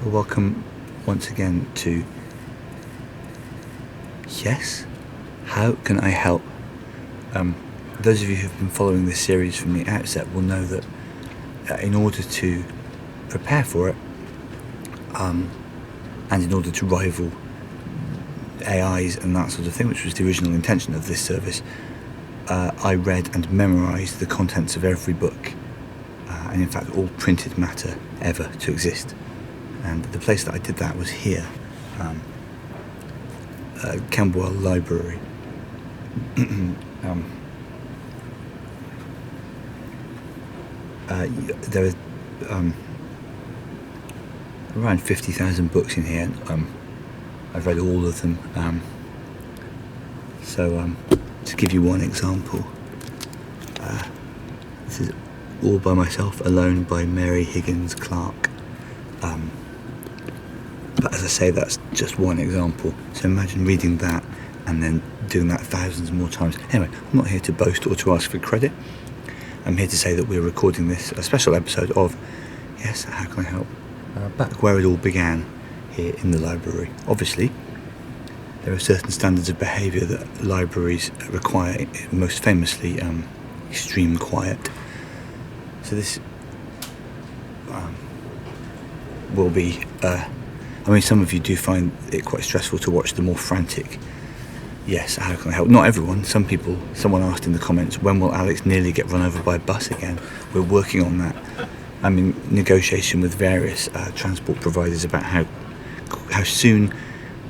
Well, welcome once again to Yes, How Can I Help? Those of you who've been following this series from the outset will know that in order to prepare for it, and in order to rival AIs and that sort of thing, which was the original intention of this service, I read and memorised the contents of every book, and in fact all printed matter ever to exist. And the place that I did that was here, Camberwell Library. There are around 50,000 books in here. I've read all of them. So to give you one example, this is All by Myself Alone by Mary Higgins Clark. But as I say, that's just one example. So imagine reading that and then doing that thousands more times. Anyway, I'm not here to boast or to ask for credit. I'm here to say that we're recording this, a special episode of Yes, How Can I Help? Back where it all began, here in the library. Obviously, there are certain standards of behaviour that libraries require, most famously extreme quiet. So this will be, some of you do find it quite stressful to watch the more frantic Yes, How Can I Help? Not everyone. Someone asked in the comments, when will Alex nearly get run over by a bus again? We're working on that. I'm in negotiation with various transport providers about how soon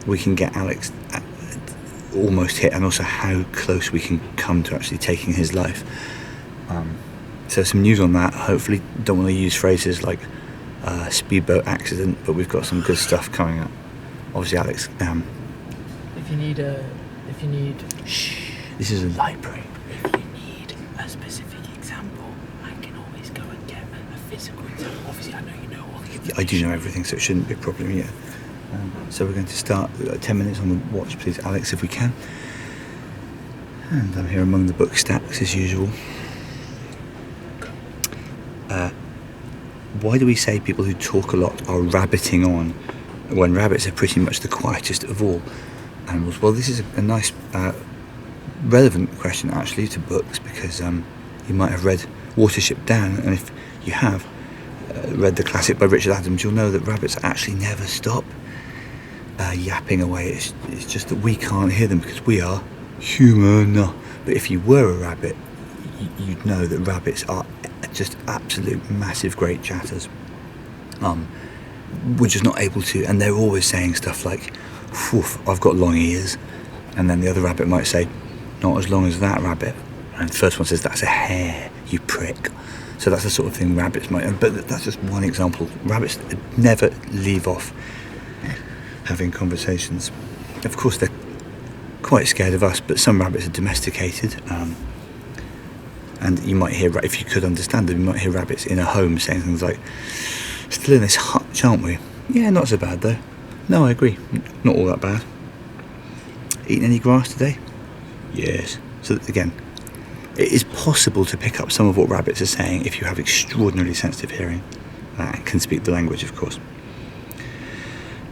we can get Alex almost hit, and also how close we can come to actually taking his life. So some news on that. Hopefully, don't want to use phrases like speedboat accident, but we've got some good stuff coming up. Obviously, Alex. If you need. Shh. This is a library. If you need a specific example, I can always go and get a physical example. Obviously, I know you know all the. I do know everything, so it shouldn't be a problem yet. So we're going to start 10 minutes on the watch, please, Alex, if we can. And I'm here among the book stacks as usual. Why do we say people who talk a lot are rabbiting on when rabbits are pretty much the quietest of all animals? Well, this is a nice, relevant question actually to books, because you might have read Watership Down, and if you have read the classic by Richard Adams, you'll know that rabbits actually never stop yapping away. It's just that we can't hear them because we are human. But if you were a rabbit, you'd know that rabbits are just absolute massive great chatters. We're just not able to, and they're always saying stuff like, "Woof, I've got long ears," and then the other rabbit might say, "Not as long as that rabbit," and the first one says, "That's a hair, you prick." So that's the sort of thing rabbits might, but that's just one example. Rabbits never leave off having conversations. Of course, they're quite scared of us, but some rabbits are domesticated, and you might hear, if you could understand them, you might hear rabbits in a home saying things like, "Still in this hutch, aren't we? Yeah, not so bad though. No, I agree, not all that bad. Eating any grass today? Yes." So again, it is possible to pick up some of what rabbits are saying if you have extraordinarily sensitive hearing and can speak the language, of course.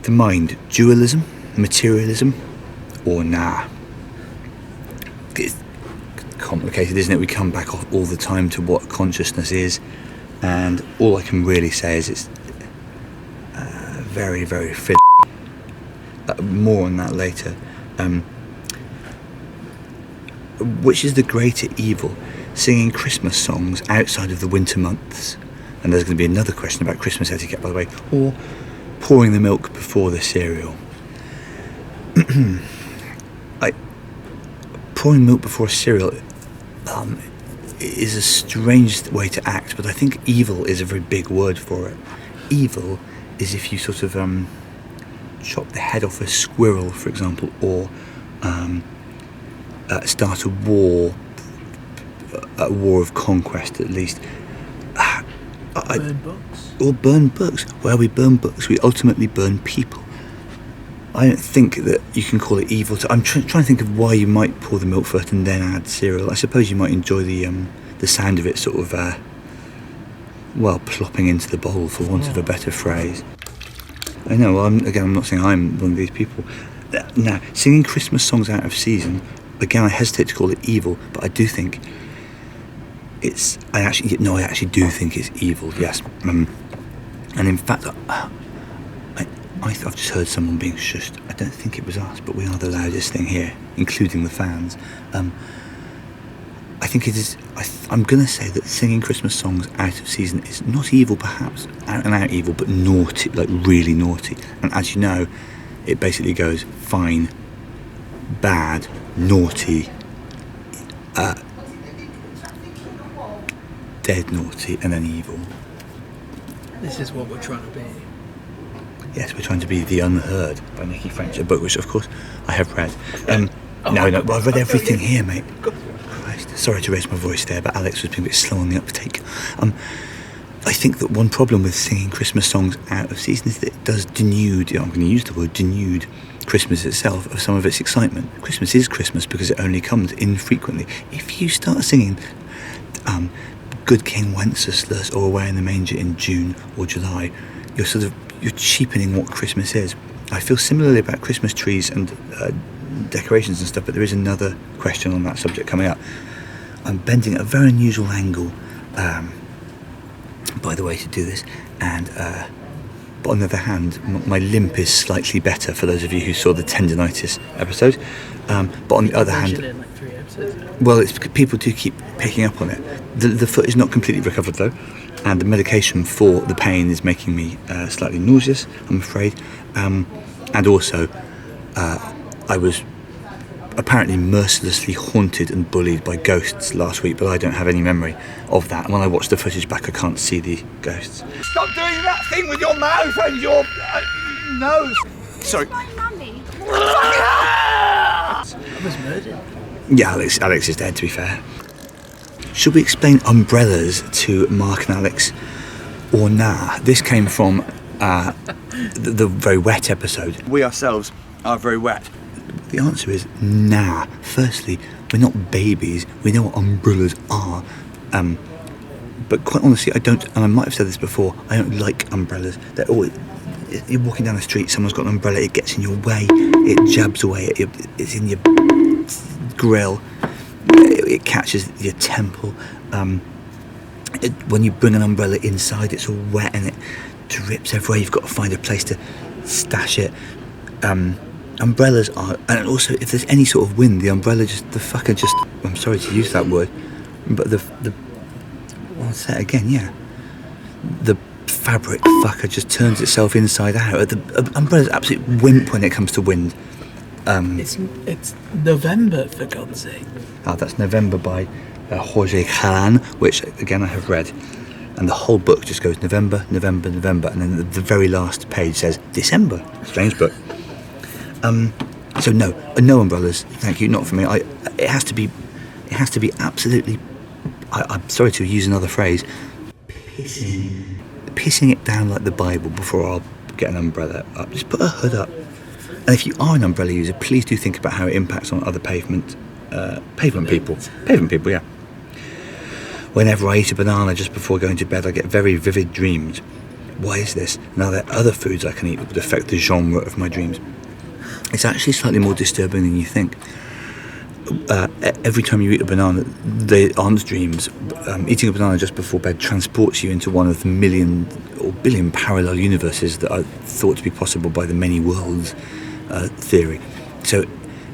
The mind, dualism, materialism, or nah? It's complicated, isn't it? We come back off all the time to what consciousness is, and all I can really say is it's very, very fiddly. More on that later. Which is the greater evil, singing Christmas songs outside of the winter months? And there's going to be another question about Christmas etiquette, by the way, or pouring the milk before the cereal. Pouring milk before a cereal is a strange way to act, but I think evil is a very big word for it. Evil is if you sort of chop the head off a squirrel, for example, or start a war of conquest, at least. Burn books? Or burn books. Where we burn books, we ultimately burn people. I don't think that you can call it evil. I'm trying to think of why you might pour the milk first and then add cereal. I suppose you might enjoy the sound of it sort of, plopping into the bowl, for want of a better phrase. I know. Well, I'm not saying I'm one of these people. Now, singing Christmas songs out of season, again, I hesitate to call it evil, but I do think I actually do think it's evil. Yes, and in fact, I've just heard someone being shushed. I don't think it was us, but we are the loudest thing here, including the fans. I think it is. I'm going to say that singing Christmas songs out of season is not evil, perhaps out and out evil, but naughty, like really naughty. And as you know, it basically goes fine, bad, naughty, dead naughty, and then evil. This is what we're trying to be. Yes, we're trying to be The Unheard by Nicky French, a book which, of course, I have read. Well, I've read everything here, mate. Christ, sorry to raise my voice there, but Alex was being a bit slow on the uptake. I think that one problem with singing Christmas songs out of season is that it does denude, I'm going to use the word denude, Christmas itself of some of its excitement. Christmas is Christmas because it only comes infrequently. If you start singing Good King Wenceslas or Away in the Manger in June or July, you're cheapening what Christmas is. I feel similarly about Christmas trees and decorations and stuff, but there is another question on that subject coming up. I'm bending at a very unusual angle, by the way, to do this, and but on the other hand, my limp is slightly better for those of you who saw the tendinitis episode. But on the other hand, well, people do keep picking up on it. The foot is not completely recovered though, and the medication for the pain is making me slightly nauseous, I'm afraid. And also, I was apparently mercilessly haunted and bullied by ghosts last week, but I don't have any memory of that. And when I watch the footage back, I can't see the ghosts. Stop doing that thing with your mouth and your nose. Sorry. My mummy. I was murdered. Yeah, Alex is dead, to be fair. Should we explain umbrellas to Mark and Alex or nah? This came from the very wet episode. We ourselves are very wet. The answer is nah. Firstly, we're not babies. We know what umbrellas are. But quite honestly, I don't, and I might have said this before, I don't like umbrellas. They're always, you're walking down the street, someone's got an umbrella, it gets in your way, it jabs away, it's in your grill, it catches your temple. When you bring an umbrella inside, it's all wet and it drips everywhere. You've got to find a place to stash it. Umbrellas are, and also if there's any sort of wind, the umbrella I'm sorry to use that word, but I'll say it again, yeah. The fabric fucker just turns itself inside out. The umbrella's absolute wimp when it comes to wind. It's November, for God's sake. That's November by YHCIH, which again I have read. And the whole book just goes November, November, November, and then the very last page says December. Strange book. So no umbrellas, thank you, not for me. It has to be absolutely, I'm sorry to use another phrase, pissing it down like the Bible before I'll get an umbrella up. Just put a hood up. And if you are an umbrella user, please do think about how it impacts on other pavement people, yeah. Whenever I eat a banana just before going to bed, I get very vivid dreams. Why is this? Now there are other foods I can eat that would affect the genre of my dreams. It's actually slightly more disturbing than you think. Every time you eat a banana, they aren't dreams. Eating a banana just before bed transports you into one of the million or billion parallel universes that are thought to be possible by the many worlds theory. So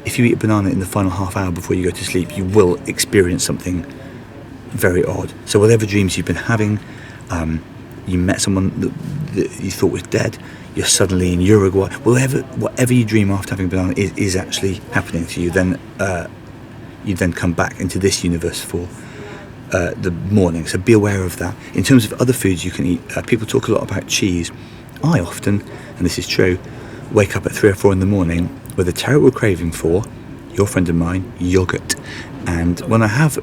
if you eat a banana in the final half hour before you go to sleep, you will experience something very odd. So whatever dreams you've been having, you met someone that you thought was dead, you're suddenly in Uruguay, whatever you dream after having a banana is actually happening to you, then you then come back into this universe for the morning. So be aware of that. In terms of other foods you can eat, people talk a lot about cheese. I often, and this is true, wake up at 3 or 4 in the morning with a terrible craving for, your friend of mine, yoghurt. And when I have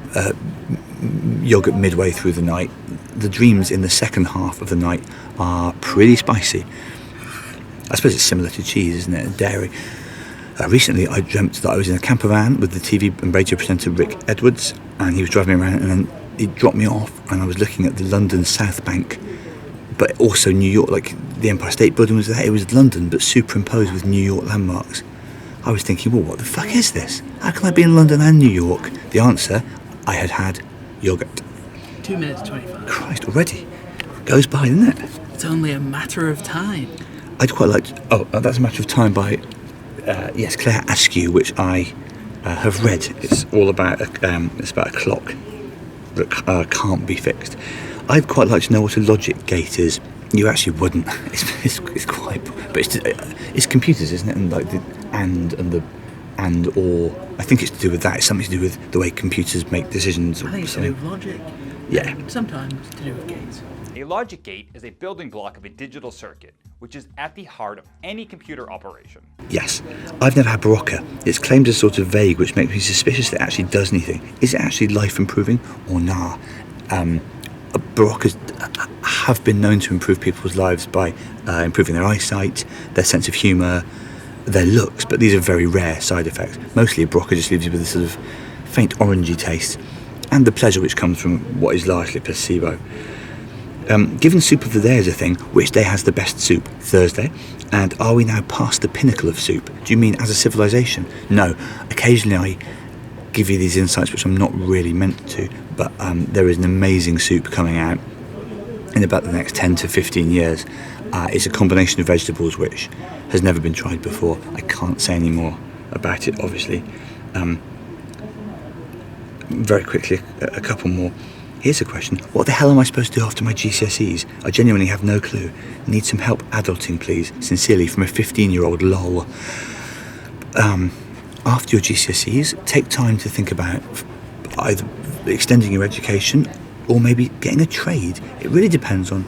yoghurt midway through the night, the dreams in the second half of the night are pretty spicy. I suppose it's similar to cheese, isn't it? Dairy. Recently, I dreamt that I was in a camper van with the TV and radio presenter Rick Edwards, and he was driving me around, and then he dropped me off, and I was looking at the London South Bank but also New York, like the Empire State Building was there. It was London, but superimposed with New York landmarks. I was thinking, well, what the fuck is this? How can I be in London and New York? The answer, I had yogurt. 2 minutes 25. Christ, already goes by, doesn't it? It's only a matter of time. I'd quite like. That's a Matter of Time by Claire Askew, which I have read. It's all about it's about a clock that can't be fixed. I'd quite like to know what a logic gate is. You actually wouldn't. It's quite, but it's computers, isn't it? And like the and or I think it's to do with that. It's something to do with the way computers make decisions. I think it's to do with logic. Yeah. And sometimes to do with gates. A logic gate is a building block of a digital circuit, which is at the heart of any computer operation. Yes. I've never had Barocca. It's claimed as sort of vague, which makes me suspicious that it actually does anything. Is it actually life improving or nah? Baroccas have been known to improve people's lives by improving their eyesight, their sense of humour, their looks, but these are very rare side effects. Mostly a Barocca just leaves you with a sort of faint orangey taste and the pleasure which comes from what is largely placebo. Given soup of the day is a thing, which day has the best soup? Thursday. And are we now past the pinnacle of soup? Do you mean as a civilization? No. Occasionally I give you these insights which I'm not really meant to, but there is an amazing soup coming out in about the next 10 to 15 years. It's a combination of vegetables which has never been tried before. I can't say any more about it, obviously. Very quickly, a couple more. Here's a question. What the hell am I supposed to do after my GCSEs? I genuinely have no clue. Need some help adulting, please. Sincerely, from a 15-year-old lol. After your GCSEs, take time to think about either extending your education or maybe getting a trade. It really depends on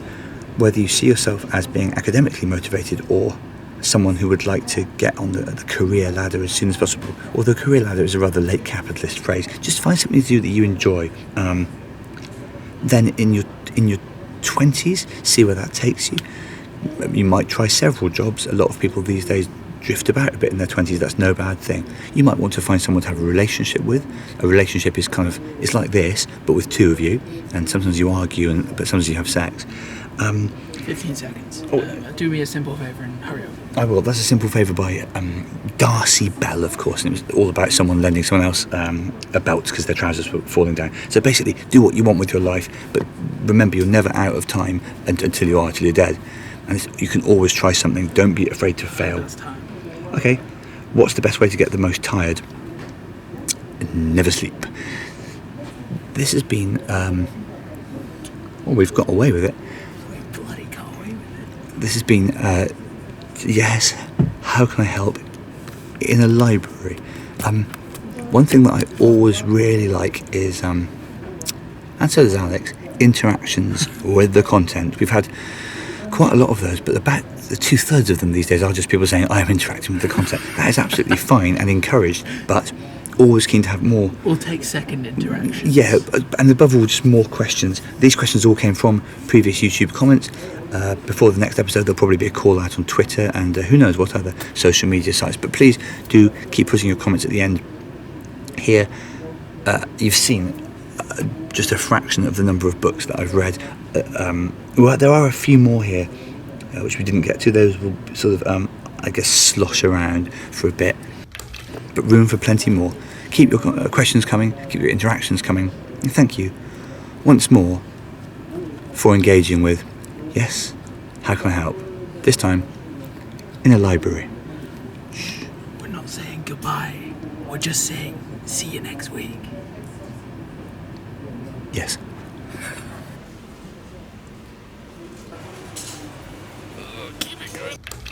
whether you see yourself as being academically motivated or someone who would like to get on the career ladder as soon as possible. Although career ladder is a rather late capitalist phrase. Just find something to do that you enjoy. Then in your 20s, see where that takes you. You might try several jobs. A lot of people these days drift about a bit in their 20s. That's no bad thing. You might want to find someone to have a relationship with. A relationship is it's like this, but with two of you. And sometimes you argue, but sometimes you have sex. 15 seconds. Do me a simple favour and hurry up. I will. That's a simple favour by Darcy Bell, of course, and it was all about someone lending someone else a belt because their trousers were falling down. So basically, do what you want with your life, but remember you're never out of time until you're dead. And you can always try something. Don't be afraid to fail. That's time. Okay, what's the best way to get the most tired? Never sleep. This has been... we've got away with it. We bloody got away with it. This has been... yes, how can I help? In a library. One thing that I always really like is, and so does Alex, interactions with the content. We've had quite a lot of those, but about 2/3 of them these days are just people saying, I am interacting with the content. That is absolutely fine and encouraged, but always keen to have more. We'll take second interactions. Yeah, and above all, just more questions. These questions all came from previous YouTube comments. Before the next episode, there'll probably be a call out on Twitter and who knows what other social media sites. But please do keep putting your comments at the end. Here, you've seen just a fraction of the number of books that I've read. Well, there are a few more here, which we didn't get to. Those will sort of, I guess, slosh around for a bit. But room for plenty more. Keep your questions coming, keep your interactions coming. And thank you once more for engaging with, yes, how can I help? This time, in a library. Shh, we're not saying goodbye. We're just saying see you next week. Yes.